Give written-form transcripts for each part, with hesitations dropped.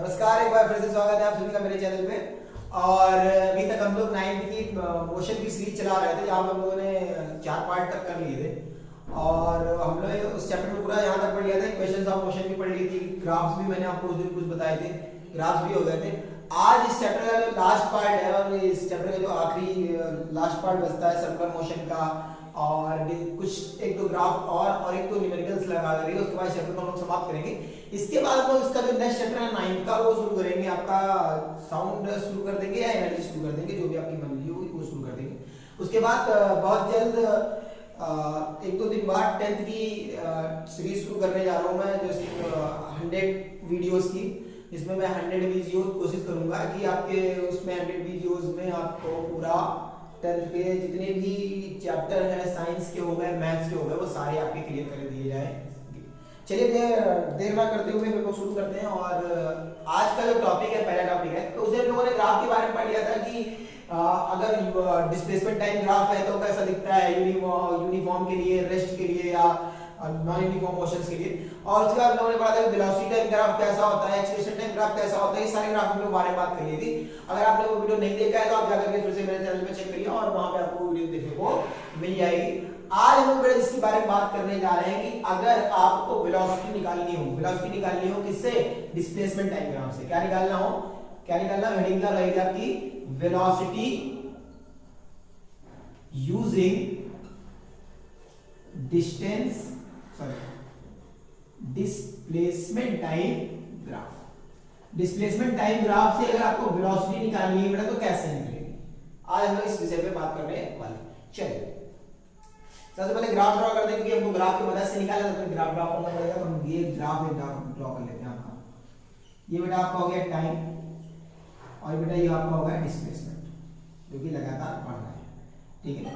नमस्कार, एक बार फिर से स्वागत है आप सभी का मेरे चैनल पे। और अभी तक हम लोग 9th की मोशन की सीरीज चला रहे थे, जहाँ हम लोगों ने 4 पार्ट तक कर लिए थे। और हम लोग उस चैप्टर में पूरा यहाँ तक पढ़ लिया था, क्वेश्चंस ऑफ मोशन भी पढ़ ली थी, ग्राफ्स भी मैंने आपको उस दिन कुछ बताए थे, ग्राफ्स भी हो गए थे। आज इस चैप्टर का जो लास्ट पार्ट है और इस चैप्टर का जो आखिरी लास्ट पार्ट बचता है सर्कुलर मोशन का, और कुछ एक दो ग्राफ और एक तो न्यूमेरिकल्स लगा करेंगे, उसके बाद चैप्टर को हम लोग समाप्त करेंगे। इसके बाद हम लोग इसका जो नेक्स्ट चैप्टर है 9th का वो शुरू करेंगे। आपका साउंड शुरू कर देंगे या एनर्जी शुरू कर देंगे, जो भी आपकी मर्जी होगी वो शुरू कर देंगे। उसके बाद बहुत जल्द एक दो दिन बाद 10th की सीरीज शुरू करने जा रहा हूँ मैं, जो 100 वीडियोस की, जिसमें मैं 100 वीडियो कोशिश करूंगा कि आपके उसमें 100 वीडियोस में आपको पूरा 10th के जितने भी चैप्टर हैं, साइंस के हो गए, मैथ्स के हो गए, वो सारे आपके क्लियर कर दिए जाए। चलिए देर ना करते हुए हम लोग शुरू करते हैं। और आज का जो टॉपिक है, पहला टॉपिक है, तो उसे लोगों ने ग्राफ के बारे में पढ़ लिया था कि अगर डिस्प्लेसमेंट टाइम ग्राफ है तो कैसा दिखता है यूनिफॉर्म के लिए, रेस्ट के लिए या नॉन यूनिफॉर्म मोशंस के लिए। और उसके बाद लोगों ने पढ़ा था कि वेलोसिटी टाइम ग्राफ कैसा होता है, एक्सेलरेशन टाइम ग्राफ कैसा होता है, ये सारे ग्राफ हम लोग बारे में बात कर ली थी। अगर आपने वो वीडियो नहीं देखा है तो आप जाकर के फिर से मेरे चैनल पे चेक करिए और वहां पे आपको वीडियो देखने को मिल जाएगी। आज हम लोग इसके बारे में बात करने जा रहे हैं कि अगर आपको वेलोसिटी निकालनी हो किससे, डिस्प्लेसमेंट टाइम ग्राफ से। क्या निकालना हो, क्या निकालना, हेडिंग क्या रहेगी आपकी, velocity using displacement time graph. Displacement time graph से अगर आपको वेलोसिटी निकालनी है बेटा तो कैसे निकलेगी, आज हम इस विषय पे बात करने वाले। चलिए सबसे पहले ग्राफ ड्रॉ कर देंगे, हमको ग्राफ की मदद से निकालना है, तो ग्राफ ड्रॉ करना पड़ेगा। तो हम ये ग्राफ ड्रॉ कर लेते हैं। आपका ये बेटा आपका हो गया टाइम, और बेटा ये आपका हो गया डिस्प्लेसमेंट, जो कि लगातार बढ़ रहा है। ठीक है,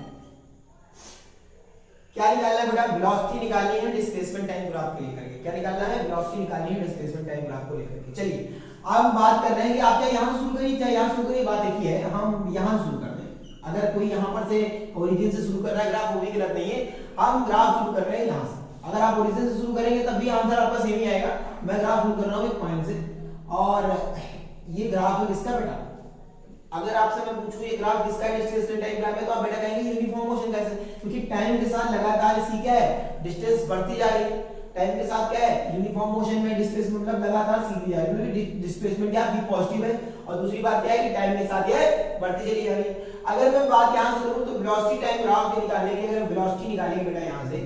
क्या निकालना है बेटा, वेलोसिटी निकालनी है डिस्प्लेसमेंट टाइम ग्राफ के लेकर के। क्या निकालना है, वेलोसिटी निकालनी है डिस्प्लेसमेंट टाइम ग्राफ को लेकर के। चलिए अब हम बात कर रहे हैं कि आप चाहे यहां शुरू करिए चाहे यहां शुरू करिए, बात एक ही है, हम यहां शुरू कर दें। अगर कोई यहां पर से ओरिजिन से शुरू कर रहा है ग्राफ, वो भी गलत नहीं है, हम ग्राफ शुरू कर रहे हैं यहां से। अगर आप ओरिजिन से शुरू करेंगे तब भी आंसर आपका सेम ही आएगा। मैं ग्राफ शुरू कर रहा हूं एक पॉइंट से, और ये ग्राफ है किसका बेटा, अगर आपसे मैं पूछूं ये ग्राफ किसका है, डिस्प्लेसमेंट टाइम ग्राफ है, तो आप बेटा कहेंगे यूनिफॉर्म मोशन कैसे, क्योंकि टाइम के साथ लगातार इसकी क्या है, डिस्टेंस बढ़ती जा रही है। टाइम के साथ क्या है, यूनिफॉर्म मोशन में डिस्प्लेसमेंट मतलब लगातार सीधी जा रही है, क्योंकि डिस्प्लेसमेंट क्या है, पॉजिटिव है। और दूसरी बात क्या है कि टाइम के साथ ये बढ़ती चली जा रही है। अगर मैं बात यहां से करूं तो वेलोसिटी टाइम ग्राफ के निकालने के लिए, अगर वेलोसिटी निकालेंगे बेटा यहां से,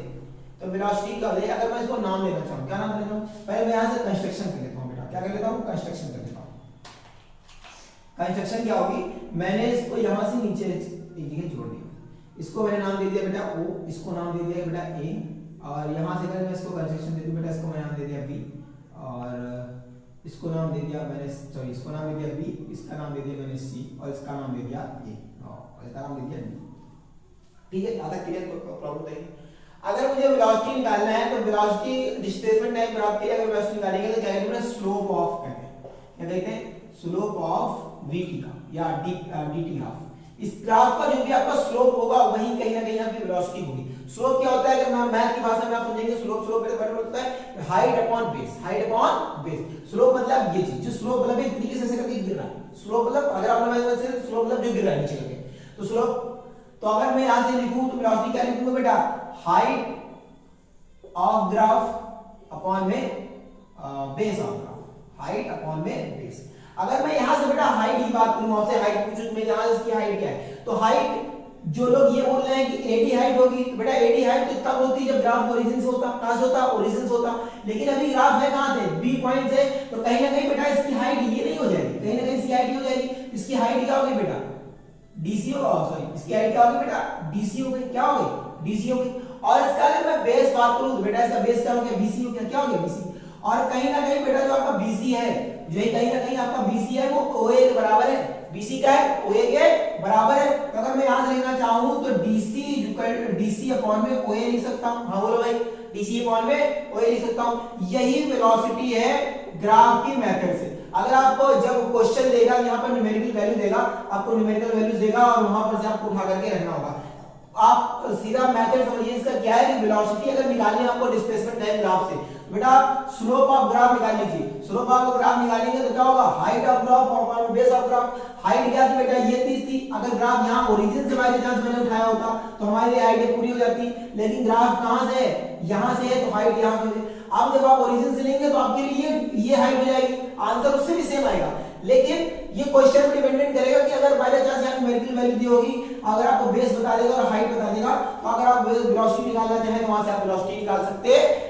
तो वेलोसिटी का अगर मैं इसको नाम लेना चाहूं, क्या नाम लेना चाहूं, पहले मैं यहां से कंस्ट्रक्शन कर लेता हूं बेटा। क्या कर लेता हूं, कंस्ट्रक्शन कर लेता हूं। कंस्ट्रक्शन क्या होगी, मैंने इसको यहां से नीचे एक जगह जोड़ दिया, इसको मैंने नाम दे दिया बेटा O, इसको नाम दे दिया बेटा A, और यहां से अगर मैं इसको कंस्ट्रक्शन दे दूं बेटा, इसको मैं नाम दे दिया B, और इसको नाम दे दिया मैंने, सॉरी इसको नाम दे दिया B, इसका नाम दे दिया मैंने C, और इसका नाम दे दिया A, और इसका नाम दे दिया D। ठीक है, आधा क्लियर, प्रॉब्लम नहीं। अगर मुझे वेलोसिटी निकालना है तो वेलोसिटी डिस्प्लेसमेंट टाइम ग्राफ के लिए अगर वेलोसिटी निकालेंगे तो क्या कहते हैं, स्लोप ऑफ कहते हैं, क्या कहते हैं, स्लोप ऑफ vt का या dt ग्राफ। इस ग्राफ का जो भी आपका स्लोप होगा वही कहीं ना कहीं आपकी वेलोसिटी होगी। स्लोप क्या होता है, अगर मैथ की भाषा में आप समझेंगे, स्लोप होता है height upon base, height upon base. Slope मतलब ये चीज, जो स्लोप मतलब एक तरीके से ऐसे करके गिर रहा है, स्लोप मतलब अगर आपने मैथ से स्लोप मतलब जो गिर रहा है नीचे करके, तो स्लोप। तो अगर मैं यहां से लिखूं तो वेलोसिटी क्या लिखूंगा बेटा, हाइट ऑफ ग्राफ अपॉन में base of graph, height upon में बेस। अगर मैं यहां से बेटा हाइट की बात करूं, आपसे हाइट पूछूं, मैं यहां इसकी हाइट क्या है, तो हाइट जो लोग ये बोल रहे हैं कि AD हाइट होगी, तो बेटा AD हाइट तो तब होती है जब ग्राफ ओरिजिन से होता, कहां से होता, ओरिजिन से होता। लेकिन अभी ग्राफ है कहां से, B पॉइंट से, तो कहीं ना कहीं बेटा इसकी हाइट ये नहीं हो जाएगी, कहीं ना कहीं इसकी हाइट हो जाएगी। इसकी हाइट क्या होगी बेटा, DC होगा, सॉरी इसकी हाइट क्या होगी बेटा, DC हो गई, क्या हो गई, DC हो गई। और इसका अगर मैं बेस बात करूं तो बेटा इसका बेस क्या हो गया, BC हो गया, क्या हो गया, BC। और कहीं ना कहीं बेटा जो आपका BC है, जो कहीं ना कहीं आपका BC है वो OA के बराबर है। BC क्या है, OA के बराबर है। तो अगर मैं यहां से लिखना चाहूं तो DC अपॉन में OA लिख सकता हूं। हाँ बोलो भाई, DC अपॉन में OA लिख सकता हूं। यही वेलोसिटी है ग्राफ की मेथड से। अगर आपको जब क्वेश्चन देगा, यहाँ पर न्यूमेरिकल वैल्यू देगा, आपको न्यूमेरिकल वैल्यूज देगा और वहां पर से आपको उठा करके रखना होगा। आप सीधा मेथड समझिए इसका क्या है कि वेलोसिटी अगर निकालनी है आपको डिस्प्लेसमेंट टाइम ग्राफ से, बेटा स्लोप ऑफ ग्राफ निकाल लीजिए। स्लोप ऑफ ग्राफ निकालेंगे तो क्या होगा, हाइट ऑफ ग्राफ और बेस ऑफ ग्राफ। हाइट क्या थी बेटा, ये 30 थी। अगर ग्राफ यहाँ ओरिजिन से बाय चांस मैंने उठाया होता तो हमारी हाइट पूरी हो जाती, लेकिन ग्राफ कहां से है, यहां से है, तो हाइट यहां से। अब जब आप ओरिजिन से लेंगे तो आपके लिए ये हाइट हो जाएगी, आंसर उससे भी सेम आएगा। लेकिन ये क्वेश्चन पर डिपेंडेंट करेगा कि अगर बाय चांस यहाँ न्यूमेरिकल वैल्यू दी होगी, अगर आपको बेस बता देगा और हाइट बता देगा, तो अगर आप वेलोसिटी निकालना चाहें तो वहां से आप वेलोसिटी निकाल सकते हैं।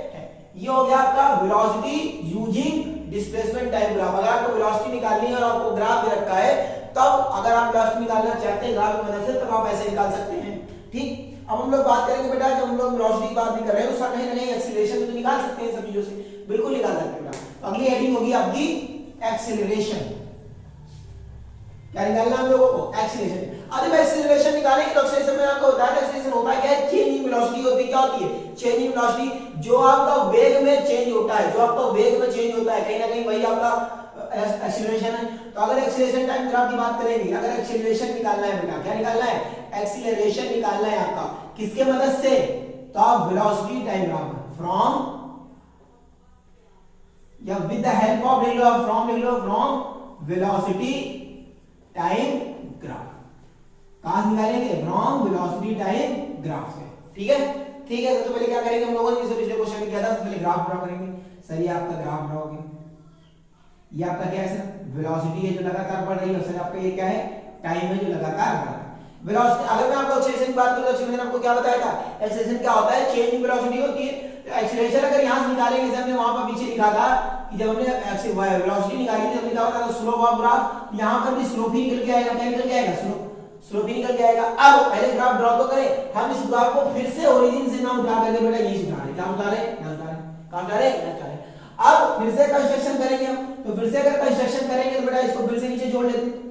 ये हो गया आपका velocity using displacement time graph. अगर आपको वेलोसिटी निकालनी है और आपको ग्राफ दे रखा है, तब अगर आप वेलोसिटी निकालना चाहते हैं ग्राफ की मदद से, तब आप ऐसे निकाल सकते हैं। ठीक, अब हम लोग बात करेंगे बेटा, जब हम लोग वेलोसिटी की बात भी कर रहे हैं तो कहीं ना कहीं एक्सीलरेशन तो निकाल सकते हैं, सब चीजों से बिल्कुल निकाल सकते हैं बेटा। तो अगली हेडिंग होगी आपकी एक्सीलरेशन। क्या निकालना हम लोगों को, एक्सीलरेशन। अब एक्सीलरेशन निकालेंगे तो एक्सीलरेशन में आपको बताया था एक्सीलरेशन होता है क्या है, चेंज इन वेलोसिटी होती है। क्या होती है, चेंज इन वेलोसिटी। जो आपका वेग में चेंज होता है, जो आपका वेग में चेंज होता है, कहीं ना कहीं वही आपका एक्सीलरेशन है। तो अगर एक्सीलरेशन टाइम ग्राफ की बात करेंगे, अगर एक्सीलरेशन निकालना है बेटा, क्या निकालना है, एक्सीलरेशन निकालना है आपका किसके मदद से, तो आप वेलोसिटी टाइम ग्राफ फ्रॉम या विद द हेल्प ऑफ लिख लो, फ्रॉम वेलोसिटी टाइम ग्राफ। कहां से निकालेंगे, फ्रॉम वेलोसिटी टाइम ग्राफ से। ठीक है, ठीक है। तो पहले क्या करेंगे हम लोगों ने, जैसे पिछले क्वेश्चन में किया था, तो पहले ग्राफ ड्रॉ करेंगे। सर ये आपका ग्राफ ड्रॉ होगा, ये आपका क्या है सर, वेलोसिटी है जो लगातार बढ़ रही है, सर आपका ये क्या है, टाइम है जो लगातार बढ़ रहा है। वेलोसिटी, अगर मैं आपको एक्सीलरेशन की बात करूं तो एक्सीलरेशन आपको क्या बताया था, एक्सीलरेशन क्या होता है, चेंज इन वेलोसिटी होती है। एक्सीलरेशन अगर यहां से निकालेंगे, जैसे हमने वहां पर पीछे लिखा था कि जब हमने वेलोसिटी निकाली थी, हमने क्या होता था, स्लोप ऑफ ग्राफ। यहां पर भी स्लोप ही निकल के आएगा, क्या निकल के आएगा, स्लोप ही निकल के आएगा। अब पहले ग्राफ ड्रॉ तो करें, हम इस ग्राफ को फिर से ओरिजिन से ना उठा करके बेटा यही उठा रहे, क्या उठा रहे, ना उठा रहे, कहां उठा रहे, ना उठा रहे। अब फिर से कंस्ट्रक्शन करेंगे हम, तो फिर से अगर कंस्ट्रक्शन करेंगे तो बेटा इसको फिर से नीचे जोड़ लेते हैं,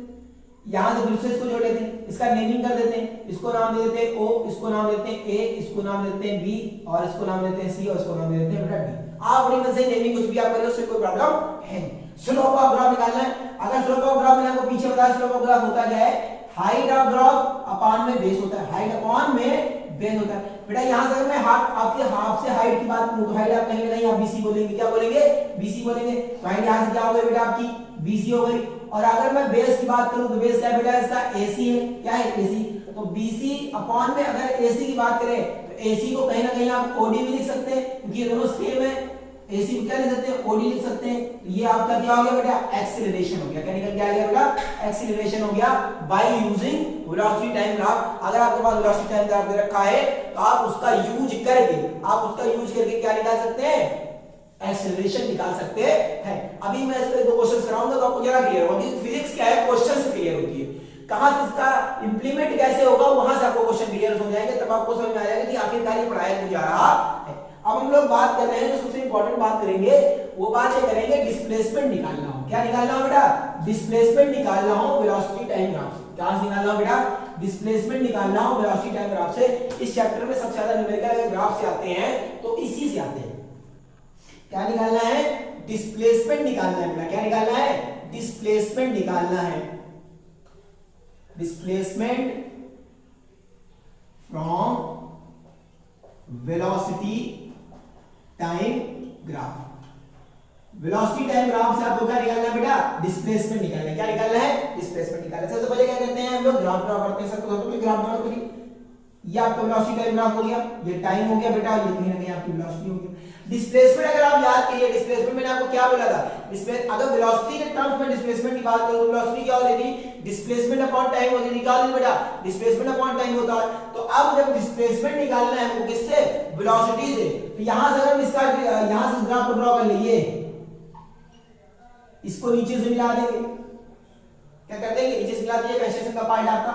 यहां से फिर से इसको जोड़ लेते हैं, इसका नेमिंग कर देते हैं, इसको नाम दे देते हैं O, इसको नाम देते हैं A, इसको नाम देते हैं B, और इसको नाम देते हैं C, और इसको नाम देते हैं बेटा D। आप अपनी मन से नेमिंग कुछ भी आप करिए, उससे कोई प्रॉब्लम है नहीं। स्लोप ऑफ ग्राफ निकालना है। अगर स्लोप ऑफ ग्राफ मैंने आपको पीछे बताया, स्लोप ऑफ ग्राफ होता क्या है, हाइट ऑफ ग्राफ अपॉन में बेस होता है, हाइट अपॉन में बेस होता है। बेटा यहां से अगर मैं आपके हाफ से हाइट की बात करूं तो हाइट आप कहीं ना कहीं आप BC बोलेंगे, क्या बोलेंगे, BC बोलेंगे। तो हाइट यहां से क्या हो गई बेटा आपकी, BC हो गई। और अगर मैं बेस की बात करूं तो बेस क्या है बेटा, इसका AC है, क्या है, AC। तो BC अपॉन में अगर AC की बात करें तो AC को कहीं ना कहीं आप OD भी लिख सकते हैं, क्योंकि ये दोनों सेम है। AC को क्या लिख सकते हैं, OD लिख सकते हैं। तो ये आपका क्या हो गया बेटा, एक्सीलरेशन हो गया। क्या निकल के आ गया बेटा, एक्सीलरेशन हो गया by using velocity time graph. अगर आपके पास वेलोसिटी टाइम ग्राफ दे रखा है तो आप उसका यूज करके क्या निकाल सकते हैं, एक्सीलरेशन निकाल सकते हैं। अभी मैं इस पे दो क्वेश्चंस कराऊंगा तो आपको जरा क्लियर होगा कि फिजिक्स क्या है, क्वेश्चन से क्लियर होती है। कहां से इसका इंप्लीमेंट कैसे होगा, वहां से आपको क्वेश्चन क्लियर हो जाएंगे, तब आपको समझ में आ जाएगा कि आखिरकार ये पढ़ाया क्यों जा रहा है। अब हम लोग बात कर रहे हैं, जो सबसे इंपॉर्टेंट बात करेंगे वो बात ये करेंगे, डिस्प्लेसमेंट निकालना हो। क्या निकालना हो बेटा, डिस्प्लेसमेंट निकालना हो वेलोसिटी टाइम ग्राफ से। क्या निकालना हो बेटा, डिस्प्लेसमेंट निकालना हो वेलोसिटी टाइम ग्राफ से। इस चैप्टर में सबसे ज्यादा न्यूमेरिकल ग्राफ से आते हैं तो इसी से आते हैं। क्या निकालना है, डिस्प्लेसमेंट निकालना है बेटा। क्या निकालना है, डिस्प्लेसमेंट निकालना है, displacement from velocity time graph. Velocity time graph से आपको क्या निकालना है बेटा, डिस्प्लेसमेंट निकालना है। क्या निकालना है, डिस्प्लेसमेंट निकालना है। सबसे पहले क्या करते हैं हम लोग, ग्राफ ड्रॉ करते हैं। सबसे पहले ग्राफ ड्रॉ करिए, ये आपका वेलोसिटी टाइम ग्राफ हो गया, ये टाइम हो गया बेटा, ये कहीं ना कहीं आपकी वेलोसिटी हो गई। डिस्प्लेसमेंट अगर आप याद करिए, डिस्प्लेसमेंट मैंने आपको क्या बोला था, अगर वेलोसिटी के टर्म्स में डिस्प्लेसमेंट की बात करूं तो वेलोसिटी क्या होती थी, डिस्प्लेसमेंट अपॉन टाइम होती थी। क्या होती थी बेटा, डिस्प्लेसमेंट अपॉन टाइम होता है। तो अब जब डिस्प्लेसमेंट निकालना है वो किससे, वेलोसिटी से। तो यहां से अगर इसका यहां से ग्राफ को ड्रॉ कर लिए, इसको नीचे से मिला देंगे, क्या कर देंगे, नीचे से मिला दिए कंस्ट्रक्शन का पार्ट आपका।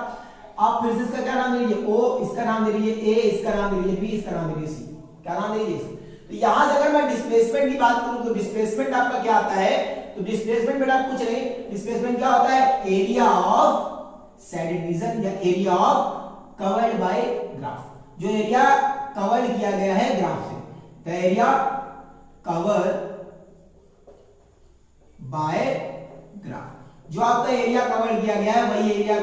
आप फिर से इसका क्या नाम दे दीजिए, O, इसका नाम दे दीजिए A, इसका नाम दे दीजिए B, इसका नाम दे दीजिए C। क्या नाम दे दीजिए। तो यहां से अगर मैं डिस्प्लेसमेंट की बात करूं तो डिस्प्लेसमेंट आपका क्या आता है, तो डिस्प्लेसमेंट बेटा कुछ नहीं, डिस्प्लेसमेंट क्या होता है, एरिया ऑफ शेडेड रीजन या area of covered by graph. जो एरिया कवर्ड किया गया है ग्राफ से, the area covered by graph, जो आपका एरिया कवर किया गया है वही एरिया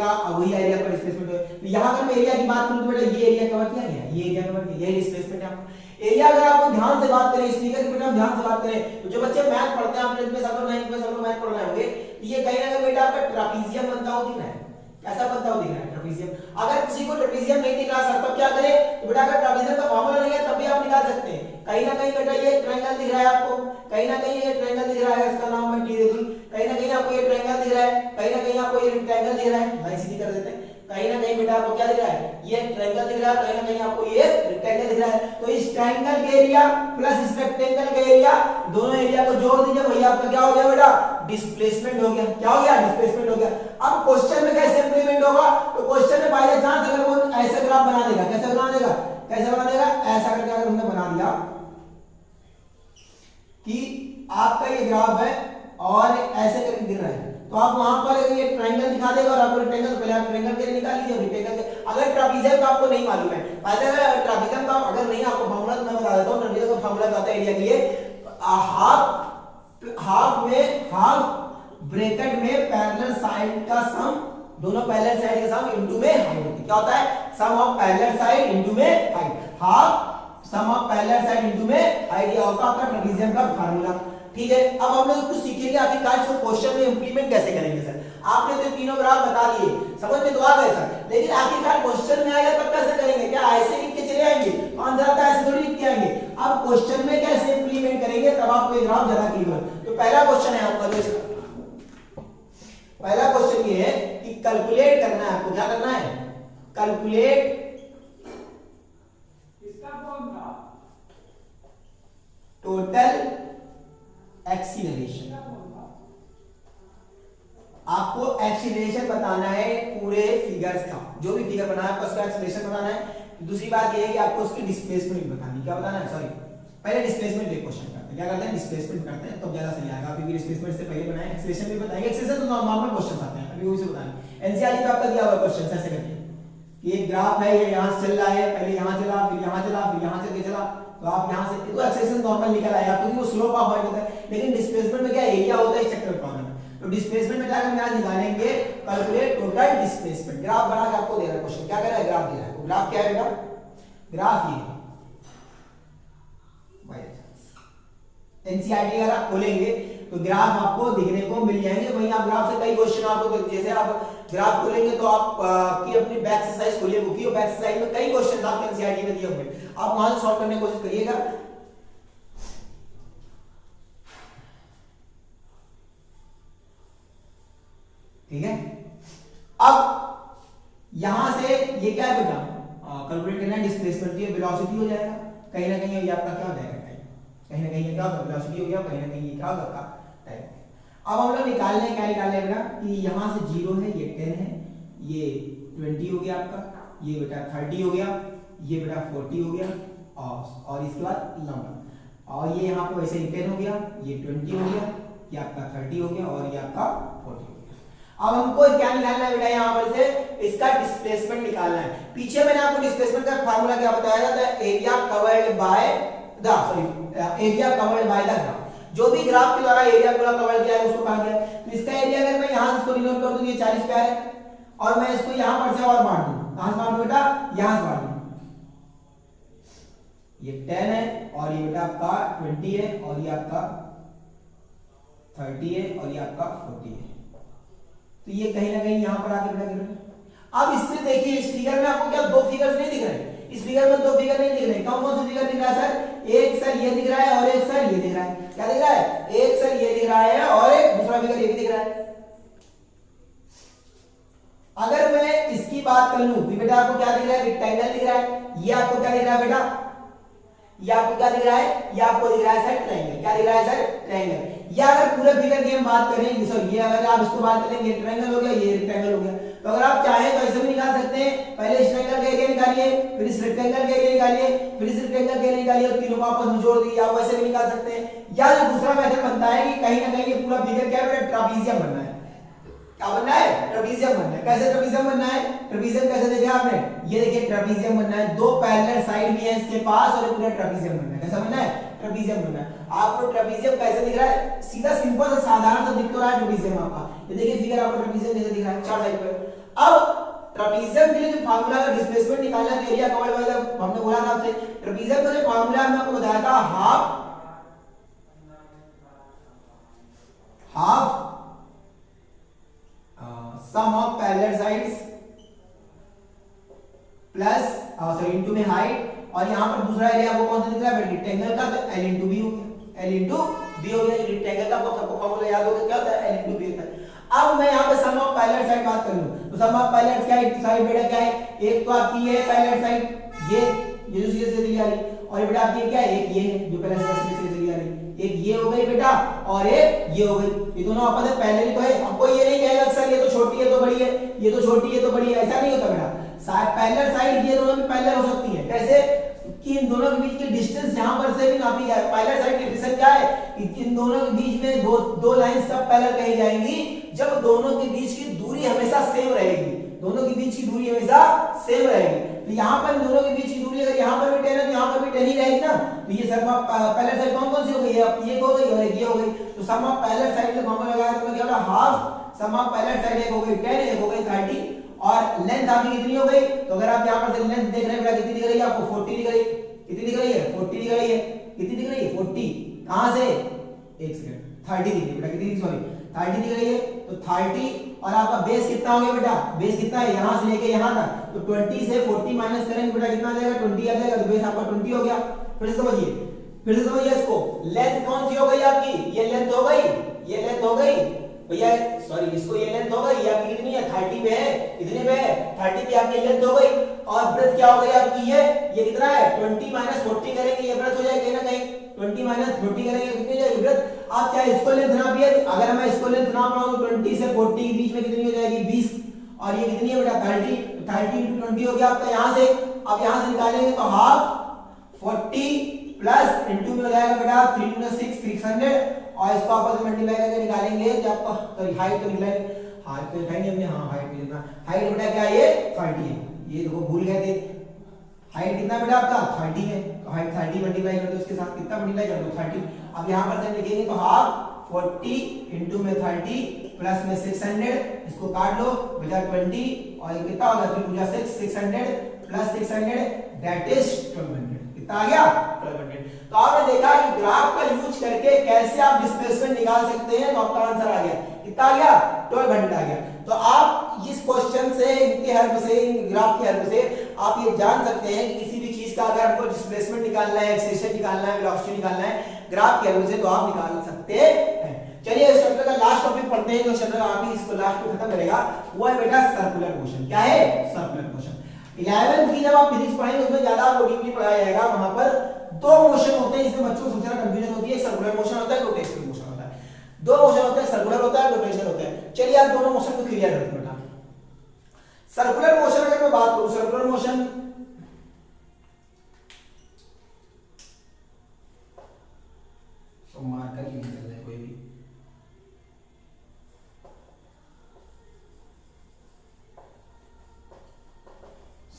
का डिस्प्लेसमेंट है। तो यहाँ अगर मैं एरिया की बात करूँ तो बेटा ये एरिया कवर किया गया, ये एरिया कवर किया, ये डिस्प्लेसमेंट है आपका एरिया। अगर आपको ध्यान से बात करें इस फिगर की, बेटा हम ध्यान से बात करें तो जो बच्चे मैथ पढ़ते हैं आपने इसमें सब लोग 9th में सब लोग मैथ पढ़ रहे होंगे, ये कहीं ना कहीं बेटा आपका ट्रापीजियम बनता हो दिख रहा है, कैसा बनता हो दिख रहा है ट्रापीजियम। अगर किसी को ट्रापीजियम नहीं दिख रहा सर तब क्या करें, तो बेटा अगर ट्रापीजियम का फॉर्मूला नहीं है तब भी आप निकाल सकते हैं। कहीं ना कहीं बेटा ये ट्रायंगल दिख रहा है आपको, कहीं ना कहीं ये ट्रायंगल दिख रहा है, इसका नाम मैं टी दे दूं, कहीं ना कहीं आपको ये ट्रायंगल दिख रहा है, कहीं ना कहीं आपको ये रेक्टेंगल दिख रहा है, लाइन सीधी कर देते हैं, कहीं ना कहीं बेटा आपको क्या दिख रहा है, ये ट्रायंगल दिख रहा है, कहीं ना कहीं आपको ये रेक्टेंगल दिख रहा है। तो इस ट्रायंगल के एरिया प्लस इस रेक्टेंगल के एरिया, दोनों एरिया को जोड़ दीजिए, वही आपका क्या हो गया बेटा, डिस्प्लेसमेंट हो गया। क्या हो गया, डिस्प्लेसमेंट हो गया। अब क्वेश्चन में कैसे इंप्लीमेंट होगा, तो क्वेश्चन में बाय चांस अगर वो ऐसा ग्राफ बना देगा, कैसे बना देगा, कैसे बना देगा, ऐसा करके अगर हमने बना दिया कि आपका ये ग्राफ है और ऐसे करके गिर रहा है, तो आप वहां पर ये ट्रायंगल दिखा देगा और आपको रेक्टेंगल, पहले आप ट्रायंगल के लिए निकाल लीजिए और रेक्टेंगल के। अगर ट्रापीजियम का आपको नहीं मालूम है, अगर ट्रापीजियम का अगर नहीं आपको फॉर्मूला मैं बता देता हूं, ट्रापीजियम का फॉर्मूला आता है एरिया के लिए, हाफ ब्रैकेट में पैरेलल साइड का सम, दोनों पैरेलल साइड का सम इनटू में हाइट होती है। क्या होता है, सम ऑफ पैरेलल साइड इनटू में height, half sum of parallel side into में हाइट, ये होगा आपका ट्रापीजियम का फार्मूला। ठीक है, अब हम लोग कुछ सीखेंगे आखिरकार इसको क्वेश्चन में इंप्लीमेंट कैसे करेंगे। सर आपने तो तीनों ग्राफ बता दिए, समझ में तो आ गए सर, लेकिन आखिरकार क्वेश्चन में आएगा तब कैसे करेंगे, क्या ऐसे लिख के चले आएंगे, कौन सा आता है ऐसे थोड़ी लिख के आएंगे। अब क्वेश्चन में कैसे इंप्लीमेंट करेंगे तब आपको ये ग्राफ ज्यादा क्लियर हो। तो पहला क्वेश्चन है आपका, जो पहला क्वेश्चन ये है कि कैलकुलेट करना है आपको, क्या करना है, कैलकुलेट टोटल एक्सीलरेशन। आपको एक्सीलरेशन बताना है पूरे फिगर्स का, जो भी फिगर बनाया है उसका एक्सीलरेशन बताना है। दूसरी बात ये है कि आपको उसकी डिस्प्लेसमेंट बतानी, क्या बताना है, सॉरी पहले डिस्प्लेसमेंट एक क्वेश्चन करते हैं, क्या करते हैं, डिस्प्लेसमेंट करते हैं तो ज्यादा सही आएगा, क्योंकि डिस्प्लेसमेंट से पहले बनाए, एक्सीलरेशन भी बताएंगे। एक्सीलरेशन तो नॉर्मल क्वेश्चंस आते हैं, अभी वो से बताएंगे। एनसीईआरटी पे आपका दिया हुआ क्वेश्चन ऐसे करके कि एक ग्राफ है, ये यहां से चल रहा है, पहले यहां चला, फिर यहां चला, फिर यहां चल के चला, तो आप यहां से तो एक्सेलेरेशन नॉर्मल निकल आएगा क्योंकि वो स्लोप ऑफ पॉइंट होता है। लेकिन डिस्प्लेसमेंट में क्या एरिया होता है, चक्कर प्रॉब्लम है। तो डिस्प्लेसमेंट में क्या हम यहां निकालेंगे, कैलकुलेट टोटल डिस्प्लेसमेंट। ग्राफ बना के आपको दे रहा है क्वेश्चन, क्या कर रहा है, ग्राफ दे रहा है। तो ग्राफ क्या है बेटा, ग्राफ ये एनसीईआरटी अगर आप खोलेंगे तो ग्राफ आपको दिखने को मिल जाएंगे। वहीं आप ग्राफ से कई क्वेश्चन आपको, जैसे आप ग्राफ खोलेंगे तो आप की अपनी बैक एक्सरसाइज खोलिए बुक की, और बैक एक्सरसाइज में कई क्वेश्चन आपके एनसीईआरटी में दिए होंगे, आप वहां से सॉल्व करने की कोशिश करिएगा। ठीक है, अब यहां से ये क्या है बेटा, कैलकुलेट करना है डिस्प्लेसमेंट, ये वेलोसिटी हो जाएगा, कहीं ना कहीं ये आपका क्या हो जाएगा, कहीं ना कहीं ये क्या होगा, वेलोसिटी हो गया, कहीं ना कहीं ये क्या होगा आपका टाइम। अब हम लोग निकालने क्या निकालने हैं बेटा कि यहां से 0 है, ये 10 है, ये 20 हो गया आपका, ये बेटा 30 हो गया, ये बेटा 40 हो गया, और इसके बाद लंबा, और ये यहाँ पे वैसे ही 10 हो गया, ये 20 हो गया, ये आपका 30 हो गया, और ये आपका 40 हो गया। अब हमको क्या निकालना है बेटा, यहाँ पर से इसका डिस्प्लेसमेंट निकालना है। पीछे मैंने आपको डिस्प्लेसमेंट का फार्मूला क्या बताया था, area covered by the, sorry area covered by the graph. जो भी ग्राफ के द्वारा एरिया पूरा कवर किया है उसको कहा गया। तो इसका एरिया अगर मैं यहां इसको डिनोट कर दूं, ये 40 पे है, और मैं इसको यहां पर से और बांट दूं, कहां से बांट दूं बेटा, यहां से बांट दूं, ये 10 है, और ये बेटा आपका 20 है, और ये आपका 30 है, और ये आपका 40 है। तो ये कहीं ना कहीं यहां पर आके बेटा गिर रहा है। अब इससे देखिए, इस फिगर में आपको क्या दो फिगर्स नहीं दिख रहे, इस फिगर में दो फिगर नहीं दिख रहे। कौन कौन से फिगर दिख रहा है सर, एक सर ये दिख रहा है और एक सर ये दिख रहा है। क्या दिख रहा है, एक सर ये दिख रहा है और एक दूसरा फिगर ये भी दिख रहा है। अगर मैं इसकी बात कर लूं तो बेटा आपको क्या दिख रहा है, रेक्टेंगल दिख रहा है। ये आपको क्या दिख रहा है बेटा, ये आपको क्या दिख रहा है, ये आपको दिख रहा है सर ट्रायंगल। क्या दिख रहा है सर, ट्रायंगल। या अगर पूरे फिगर की हम बात करें, सर ये अगर आप इसको बात करेंगे, ये ट्रायंगल हो गया, ये रेक्टेंगल हो गया। तो अगर आप चाहें तो ऐसे भी निकाल सकते हैं, पहले इस ट्रायंगल का एरिया निकालिए, फिर इस रेक्टेंगल का एरिया निकालिए, फिर इस रेक्टेंगल का एरिया निकालिए, और तीनों को आपस में जोड़ दीजिए। आप वैसे भी निकाल सकते हैं। या जो दूसरा मेथड बनता है कि कहीं ना कहीं ये पूरा फिगर क्या है, ट्रापीजियम बनना है। क्या बनना है, ट्रेपीजियम बनना है। कैसे ट्रेपीजियम बनना है, ट्रेपीजियम कैसे देखा आपने, ये देखिए ट्रेपीजियम बनना है, दो पैरेलल साइड भी है इसके पास और पूरा ट्रेपीजियम बनना है। कैसा बनना है, ट्रेपीजियम बनना है। आपको ट्रेपीजियम कैसे दिख रहा है, सीधा सिंपल सा साधारण सा दिख तो रहा है ट्रेपीजियम आपका, ये देखिए फिगर आपको ट्रेपीजियम जैसे दिख रहा है चार साइड पे। अब ट्रेपीजियम के लिए जो फार्मूला का डिस्प्लेसमेंट निकालना है, एरिया कवर्ड बाय द, हमने बोला था आपसे ट्रेपीजियम का जो फार्मूला हमने आपको बताया था half sum of parallel sides plus sorry into में हाइट, और यहां पर दूसरा एरिया आपको कौन सा दिख रहा है, रेक्टेंगल का, तो L into B हो गया, L into B हो गया। रेक्टेंगल का आपको फार्मूला याद होगा क्या होता है, L into B होता है। अब मैं यहां पे सम ऑफ पैरेलल साइड बात कर लूं, तो सम ऑफ पैरेलल क्या है, साइड बेटा क्या है, एक तो आपकी ये पैरेलल साइड ये जो सीधे सीधे चली आ रही, और बेटा आपकी क्या है, एक ये है जो पैरेलल साइड से सीधे चली आ रही, एक ये हो गई बेटा और एक ये हो गई, ये दोनों आपस में पैरेलल तो है। आपको ये नहीं कहेगा अक्सर ये तो छोटी है तो बड़ी है, ये तो छोटी है तो बड़ी है, ऐसा नहीं होता बेटा। पैरेलल साइड ये दोनों भी पैरेलल हो सकती है। कैसे कि इन दोनों के बीच की डिस्टेंस जहां पर से भी नापी जाए, पैरेलल साइड की डिस्टेंस क्या है कि इन दोनों के बीच में दो लाइन सब पैरेलल कही जाएंगी जब दोनों के बीच की दूरी हमेशा सेम रहेगी, दोनों के बीच की दूरी हमेशा सेम रहेगी। तो यहां पर इन दोनों के बीच की दूरी अगर यहां पर भी 10 है तो यहां पर भी 10 ही रहेगी ना, तो ये सब पैरेलल साइड कौन-कौन सी हो गई, ये हो गई और एक ये हो गई। तो सम ऑफ पैरेलल साइड का फॉर्मूला लगाया तो क्या होगा, half sum of parallel side एक हो गई 10, एक हो गई 30, और लेंथ आपकी कितनी हो गई, तो अगर आप यहां पर से लेंथ देख रहे हैं बेटा कितनी दिख रही है आपको, 40 दिख रही है, कितनी दिख रही है, 40 दिख रही है, कितनी दिख रही है 40, कहां से, एक सेकंड 30 दिख रही है बेटा, कितनी सॉरी 30 दिख रही है, तो 30, और आपका बेस कितना हो गया बेटा, बेस कितना है यहां से लेके यहां तक, तो 20 से 40 माइनस करेंगे बेटा कितना आ जाएगा, 20 आ जाएगा, तो बेस आपका 20 हो गया। फिर से समझिए इसको, लेंथ कौन सी हो गई आपकी, ये लेंथ हो गई, ये लेंथ हो गई भैया, सॉरी इसको ये लेंथ हो गई, ये आपकी कितनी है 30 पे है, कितने पे है 30 पे आपकी लेंथ हो गई, और ब्रेथ क्या हो गई आपकी ये कितना है 20 माइनस 40 करेंगे ये ब्रेथ हो जाएगी ना कहीं, 20 माइनस 40 करेंगे कितनी हो जाएगी ब्रेथ। आप क्या इसको लेंथ नापी है, अगर मैं इसको लेंथ नाप रहा हूं तो 20 से 40 के बीच में कितनी हो जाएगी 20, और ये कितनी है बेटा 30, तो 30 into 20 हो गया आपका यहां से। अब यहां से निकालेंगे तो हाफ 40 प्लस इनटू में हो जाएगा बेटा 3 into 6 600, और इसको आपस में मल्टीप्लाई करके निकालेंगे जब आपका सॉरी हाइट तो निकालेंगे, हाइट तो निकालेंगे हमने, हां हाइट भी लिखना, हाइट बेटा क्या है ये 30 है, ये देखो भूल गए थे, हाइट कितना बेटा आपका 30 है, तो हाइट 30 मल्टीप्लाई कर दो उसके साथ, कितना मल्टीप्लाई कर दो 30। अब यहां पर से लिखेंगे तो हाफ 40 इनटू में 30 प्लस में 600, इसको काट लो बेटा 20, और ये कितना होगा 3 * 6 600 प्लस 600 दैट इज 1200, कितना आ गया 1200। तो आपने देखा कि ग्राफ का यूज करके कैसे आप डिस्प्लेसमेंट निकाल सकते हैं, तो आपका आंसर आ गया, कितना आ गया 1200 आ गया। तो आप इस क्वेश्चन से, इनके हेल्प से, इन ग्राफ की हेल्प से आप ये जान सकते हैं कि किसी भी चीज का अगर आपको डिस्प्लेसमेंट निकालना है, एक्सेलरेशन निकालना है, वेलोसिटी निकालना है ग्राफ की हेल्प से, तो आप निकाल सकते हैं। चलिए इस चैप्टर का लास्ट टॉपिक पढ़ते हैं, जो चैप्टर आप ही इसको लास्ट में खत्म करेगा, वो है बेटा सर्कुलर मोशन। क्या है सर्कुलर मोशन। 11th की जब आप फिजिक्स पढ़ेंगे उसमें ज्यादा आपको डीपली पढ़ाया जाएगा, वहां पर दो मोशन होते हैं जिसमें बच्चों को सबसे ज्यादा कंफ्यूजन होती है, सर्कुलर मोशन होता है, रोटेशनल मोशन होता है। दो मोशन होते हैं, सर्कुलर होता है, रोटेशनल होता है। चलिए आप दोनों मोशन को क्लियर करते हैं बेटा। सर्कुलर मोशन अगर मैं बात करूं, सर्कुलर मोशन तो मार्कर ही निकल रहा है कोई भी,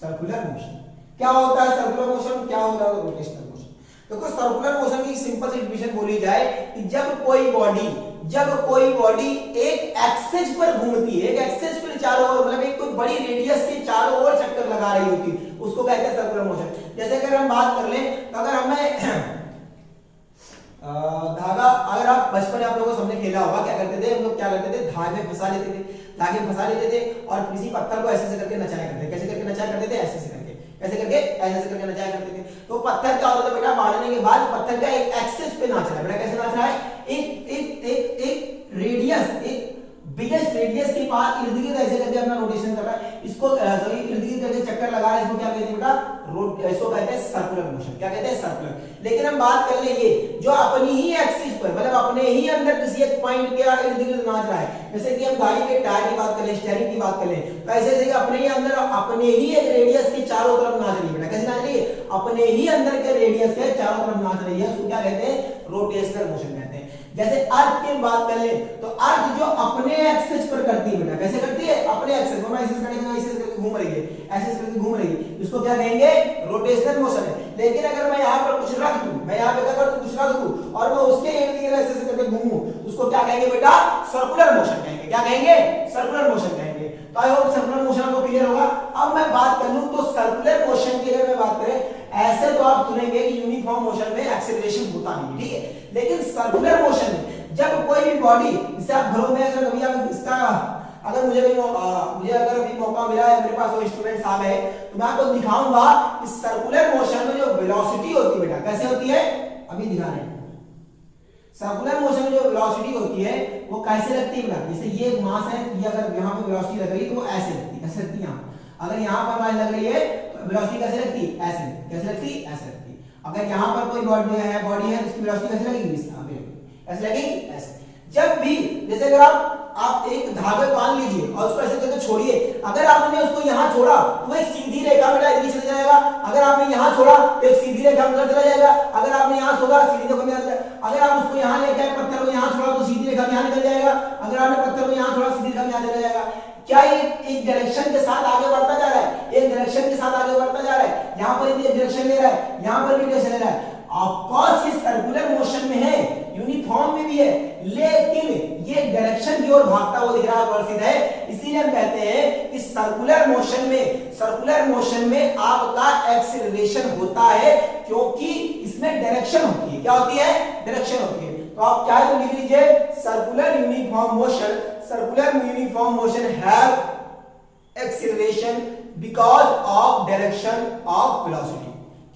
सर्कुलर मोशन क्या होता है, सर्कुलर मोशन क्या होता है, रोटेशनल मोशन। देखो सर्कुलर मोशन की सिंपल सी डिफिनेशन बोली जाए कि जब कोई बॉडी एक एक्सिस पर घूमती है, एक एक्सिस पर चारों ओर, मतलब एक कोई बड़ी रेडियस के चारों ओर चक्कर लगा रही होती है, उसको कहते हैं सर्कुलर मोशन। जैसे अगर हम बात कर लें तो अगर हमें धागा, अगर आप बचपन में आप लोगों को सबने खेला होगा, क्या करते थे हम लोग, क्या करते थे धागे फंसा लेते थे, धागे फंसा लेते थे और किसी पत्थर को ऐसे करके नचाया करते थे। कैसे करके नचाया करते थे, ऐसे करके, कैसे करके ऐसे करके नचाया करते थे। तो पत्थर क्या होता था बेटा, मारने के बाद पत्थर का एक एक्सिस पे नाच रहा है बेटा, कैसे नाच रहा है, एक रेडियस, एक बिगेस्ट रेडियस के पास इर्द गिर्द ऐसे करके अपना रोटेशन कर रहा है, इसको सॉरी इर्द गिर्द करके चक्कर लगा रहा है, इसको क्या कहते हैं बेटा, इसको कहते हैं सर्कुलर मोशन। क्या कहते हैं, सर्कुलर। लेकिन हम बात कर ले ये जो अपनी ही एक्सिस पर, मतलब अपने ही अंदर किसी एक पॉइंट के इर्द गिर्द नाच रहा है, जैसे कि हम गाड़ी के टायर की बात करें, स्टीयरिंग की बात करें, तो ऐसे जैसे अपने ही अंदर, अपने ही एक रेडियस के चारों तरफ नाच रही है बेटा, कैसे नाच रही है, अपने ही अंदर के रेडियस के चारों तरफ नाच रही है, उसको क्या कहते हैं, रोटेशनल मोशन कहते हैं। जैसे अर्थ की बात कर ले तो अर्थ जो अपने एक्सिस पर करती है बेटा, कैसे करती है? अपने एक्सिस पर, एक्सिस करके घूम रही है, एक्सिस करके घूम रही है, इसको क्या कहेंगे? रोटेशनल मोशन है। लेकिन अगर मैं यहाँ पर कुछ रख दूं, मैं यहाँ पे क्या कर दूं? कुछ रख दूं और मैं उसके इर्द गिर्द एक्सिस करके घूमूं, उसको क्या कहेंगे बेटा? सर्कुलर मोशन कहेंगे। क्या कहेंगे? सर्कुलर मोशन कहेंगे। तो आई होप सर्कुलर मोशन आपको क्लियर होगा। अब मैं बात कर लूं तो सर्कुलर मोशन की अगर मैं बात करें, ऐसे तो आप सुनेंगे कि यूनिफॉर्म मोशन में एक्सेलरेशन होता नहीं, ठीक है, लेकिन सर्कुलर मोशन में जब कोई भी बॉडी, जैसे आप घरों में अगर कभी आप इसका अगर मुझे अगर अभी मौका मिला है, मेरे पास वो स्टूडेंट साहब है, तो मैं आपको दिखाऊंगा कि सर्कुलर मोशन में जो वेलोसिटी होती है बेटा, कैसे होती है? अभी दिखा रहे हैं। सर्कुलर मोशन में जो वेलोसिटी होती है वो कैसे लगती है बेटा? जैसे ये एक मास है, ये अगर यहाँ पे वेलोसिटी लग रही है तो वो ऐसे लगती है, ऐसे लगती है। अगर यहाँ पर मास लग रही है तो वेलोसिटी कैसे लगती है? ऐसे। कैसे लगती है? ऐसे लगती है। अगर यहाँ पर कोई बॉडी है तो उसकी वेलोसिटी कैसे लगेगी? ऐसे लगेगी, ऐसे। जब भी जैसे अगर आप एक धागे बांध लीजिए और उसको ऐसे करके छोड़िए, अगर आपने उसको यहाँ छोड़ा तो एक सीधी रेखा बेटा इधर चला जाएगा, अगर आपने यहाँ छोड़ा तो एक सीधी रेखा उधर चला जाएगा, अगर आपने यहाँ छोड़ा सीधी रेखा में चला जाएगा, अगर आप उसको यहाँ लेके आए पत्थर को यहाँ छोड़ा तो सीधी रेखा में यहाँ निकल जाएगा, अगर आपने पत्थर को यहाँ छोड़ा सीधी रेखा में यहाँ चला जाएगा। क्या ये एक डायरेक्शन के साथ आगे बढ़ता जा रहा है? एक डायरेक्शन के साथ आगे बढ़ता जा रहा है। यहाँ पर भी एक डायरेक्शन ले रहा है, यहाँ पर भी डायरेक्शन ले रहा है। ऑफ कोर्स ये सर्कुलर मोशन में है, यूनिफॉर्म में भी है, लेकिन ये डायरेक्शन की ओर भागता हुआ दिख रहा है, इसीलिए हम कहते हैं कि सर्कुलर मोशन में आपका एक्सीलरेशन होता है, क्योंकि इसमें डायरेक्शन होती है। क्या होती है? डायरेक्शन होती है। तो आप क्या तो लिख लीजिए, circular uniform motion have acceleration because of direction of velocity.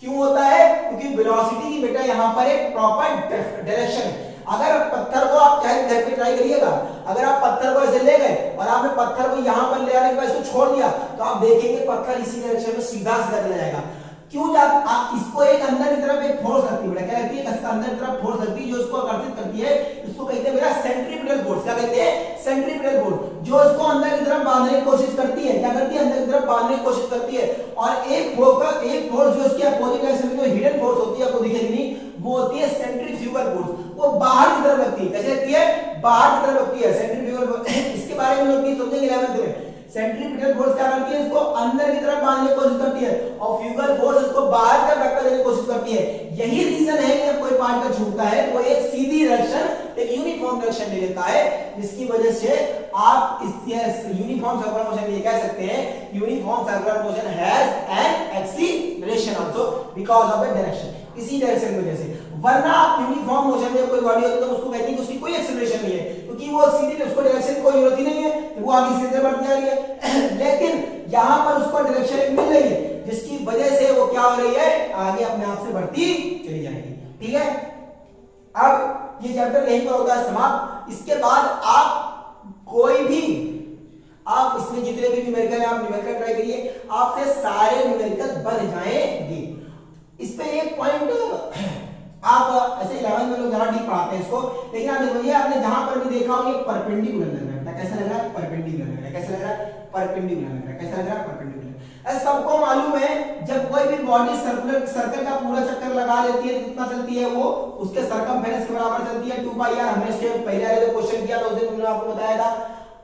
क्यों होता है? क्योंकि वेलोसिटी की बेटा यहाँ पर एक प्रॉपर डायरेक्शन है। अगर पत्थर को आप चाहे घर पे ट्राई करिएगा, अगर आप पत्थर को ऐसे ले गए और आपने पत्थर को यहाँ पर ले आने के बाद इसको छोड़ दिया तो आप देखेंगे पत्थर इसी डायरेक्शन में सीधा चला जाएगा। क्यों? आप इसको एक अंदर की तरफ एक फोर्स लगती है बेटा, क्या लगती है? अंदर की तरफ फोर्स लगती है जो इसको आकर्षित करती है, इसको कहते हैं बेटा सेंट्रीपिटल फोर्स। क्या कहते हैं? सेंट्रीपिटल फोर्स, जो इसको अंदर की तरफ बांधने की कोशिश करती है। क्या करती है? अंदर की तरफ बांधने की कोशिश करती है। और एक फोर्स जो इसकी अपोजिट डायरेक्शन में जो हिडन फोर्स होती है, आपको दिखेगी नहीं, वो होती है सेंट्रीफ्यूगल फोर्स। वो बाहर की तरफ लगती है। कैसे लगती है? बाहर की तरफ लगती है सेंट्रीफ्यूगल फोर्स। इसके बारे में लोग समझेंगे 11th में। सेंट्रीपिटल फोर्स क्या करती है? इसको अंदर की तरफ बांधने की कोशिश करती है और फ्यूगल फोर्स इसको बाहर की तरफ धक्का देने की कोशिश करती है। यही रीजन है कि जब कोई पार्टिकल छूटता है तो एक सीधी डायरेक्शन, एक यूनिफॉर्म डायरेक्शन ले लेता है, जिसकी वजह से आप इस यूनिफॉर्म सर्कुलर मोशन ये कह सकते हैं, uniform circular motion has an acceleration also because of the direction. इसी डायरेक्शन की वजह से, वरना आप यूनिफॉर्म मोशन में कोई बॉडी होती है तो उसको कहते हैं कि उसकी कोई एक्सीलरेशन नहीं है, क्योंकि वो सीधी, उसको डायरेक्शन की कोई जरूरत ही नहीं है, वो आगे सीधे बढ़ती जा रही है। लेकिन यहां पर उसको डायरेक्शन एक मिल रही है, जिसकी वजह से वो क्या हो रही है? आगे अपने आप से बढ़ती चली जाएगी। ठीक है, अब ये चैप्टर यहीं पर होता है समाप्त। इसके बाद आप कोई भी, आप इसमें जितने भी न्यूमेरिकल है आप न्यूमेरिकल ट्राई करिए, आपसे सारे न्यूमेरिकल बन जाएंगे। इस पे एक पॉइंट आप ऐसे 11th में लोग जहां डीप पढ़ाते हैं इसको, लेकिन आप देखिए आपने जहां पर भी देखा हो ये परपेंडिकुलर लग रहा है। कैसा लग रहा है? परपेंडिकुलर लग रहा है। कैसा लग रहा है? परपेंडिकुलर लग रहा है। कैसा लग रहा है? परपेंडिकुलर। ऐसा सबको मालूम है, जब कोई भी बॉडी सर्कल का पूरा चक्कर लगा लेती है तो कितना चलती है? वो उसके सरकमफेरेंस के बराबर चलती है 2 पाई आर। हमने इसके पहले वाले जो क्वेश्चन किया था उस दिन मैंने आपको बताया था।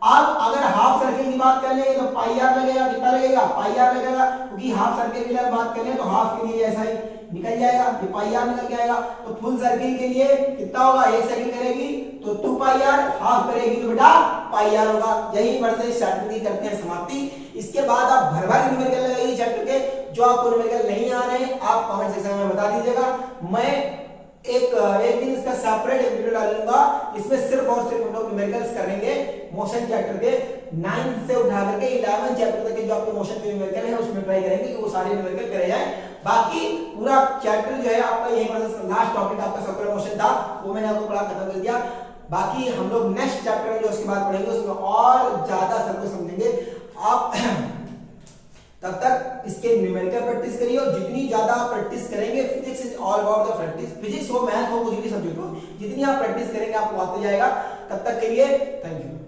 अब अगर हाफ सर्कल की बात कर लेंगे तो पाई आर लगेगा। कितना लगेगा? पाई आर लगेगा, क्योंकि हाफ सर्कल के लिए बात करें तो हाफ के लिए ऐसा ही निकल जाएगा, ये पाई आर निकल जाएगा। तो फुल सर्कल के लिए कितना होगा? 1 सेकंड करेगी तो 2 पाई आर, हाफ करेगी तो बेटा पाई आर होगा। यही पर से चैप्टर की करते हैं समाप्ति। इसके बाद आप भर भर न्यूमेरिकल लगाइए चैप्टर के। जो आपको न्यूमेरिकल नहीं आ रहे हैं आप कमेंट सेक्शन में बता दीजिएगा। मैं एक दिन इसका सेपरेट एक वीडियो डालूंगा, इसमें सिर्फ और सिर्फ हम लोग न्यूमेरिकल्स करेंगे मोशन चैप्टर के 9 से उठा करके 11 चैप्टर तक के जो आपके मोशन के न्यूमेरिकल है उसमें ट्राई करेंगे कि वो सारे न्यूमेरिकल करे जाए। बाकी पूरा चैप्टर जो है आपका यही पर लास्ट टॉपिक आपका सर्कुलर मोशन था, वो मैंने आपको पढ़ा खत्म कर दिया। बाकी हम लोग नेक्स्ट चैप्टर में जो उसके बाद पढ़ेंगे उसमें और ज्यादा सबको समझेंगे। आप तब तक इसके न्यूमेरिकल प्रैक्टिस करिए, और जितनी ज्यादा आप प्रैक्टिस करेंगे, physics is all about the practice, physics हो मैथ हो कुछ भी सब्जेक्ट हो, जितनी आप प्रैक्टिस करेंगे आपको आते जाएगा। तब तक के लिए थैंक यू।